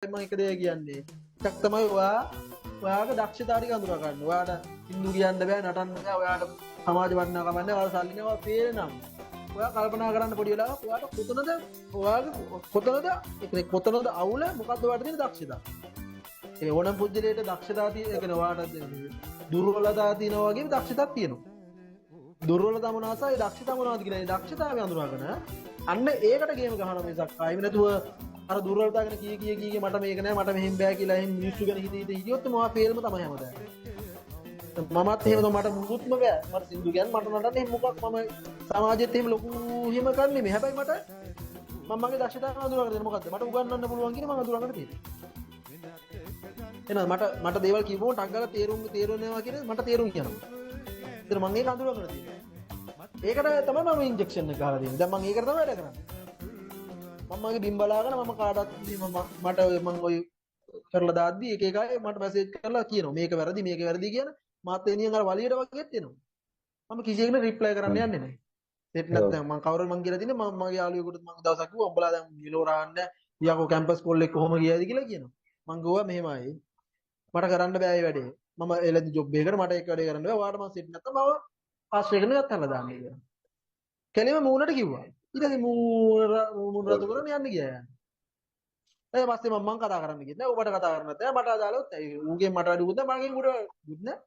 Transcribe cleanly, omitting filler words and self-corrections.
මම එක දෙයක් කියන්නේ. එකක් තමයි ඔයාගේ දක්ෂතාව ටික අඳුර ගන්න. ඔයාට හින්දු කියන්න බෑ, නටන්න බෑ, ඔයාට සමාජ වර්ණනාවක් කමන්නේ, ඔයාලා සල්ලි නේවා පේනනම්. ඔයා කල්පනා කරන්න පොඩි වෙලාවක් ඔයාට කොතනද අවුල, මොකද්ද ඔයාට තියෙන දක්ෂතාව. ඒ ඕනම පුජ්‍යලයට දක්ෂතාව තියෙන එක ඔයාට දුර්වලතා තියෙනවා වගේ දක්ෂතාවක් තියෙනවා. දුර්වලතා මොනවාද? ඒ දක්ෂතාව මොනවද කියලා ඒ දක්ෂතාවය අඳුරගෙන අන්න ඒකට ගේම ගහනවා මිසක් ආයෙම නැතුව අර දුර්වලතා ගැන කී මට මේක නෑ මට මෙහෙම බෑ කියලා එහෙම මිනිස්සු ගැන හිතියොත් මොනවා ෆේල්ම තමයි හැමදාම. මමත් එහෙම මට මුකුත්ම බෑ. මට සින්දු කියන්නේ මට නටන්න එහෙම මොකක් මම සමාජෙත් එහෙම ලොකු හිම කරන්නේ මේ. හැබැයි මට මම මගේ දක්ෂතාවය අඳුරගෙන දෙන්න මොකද්ද? මට උගන්වන්න පුළුවන් කියන මම අඳුරගෙන තියෙනවා. එහෙනම් මට දේවල් කිව්වොත් ටක් ගාලා තේරුම්නවා කියන මට තේරුම් කියනවා. ඒතර මම ඒක අඳුරගෙන තියෙනවා. ඒකට තමයි මම ඉන්ජෙක්ෂන් එක ගහලා දෙන්නේ. දැන් මම ඒකට තමයි වැඩ කරන්නේ. මම මගේ බිම් බලාගෙන මම කාටවත් මට මම ඔය කරලා දාද්දි එක එකයි මට මැසේජ් කරලා කියනවා මේක වැරදි කියන මාත් එනියන් අර වලියට වගේත් එනවා. මම කිසි කෙනෙකුට රිප්ලයි කරන්න යන්නේ නැහැ. සෙට් නැත්නම් මම කවුරුන් මං කියලා තින්නේ මම මගේ යාළුවෙකුට මම දවසක් කිව්වා උඹලා දැන් මිලෝරාන්න යකෝ කැම්පස් පොල් එක කොහොම ගියාද කියලා කියනවා. මං ගෝවා මෙහෙමයි. මට කරන්න බෑ මේ වැඩේ. මම එළදි ජොබ් එකකට මට ඒක වැඩේ කරන්න බෑ. ඔයාලට මම සෙට් නැත්නම් මම ආශ්‍රය කරන ගත්තා දාන්න කියලා. කෙලිම මූණට කිව්වා. ඊට පස්සේ මූණ රතු කරගෙන යන්න ගියා. ඊට පස්සේ මම කතා කරන්න ගියේ නෑ. ඔබට කතා කරන්නත් නෑ. මට අදාළවත් ඌගෙන් මට වැඩිකුත් නෑ. මගෙන් උඩ දුත් නෑ.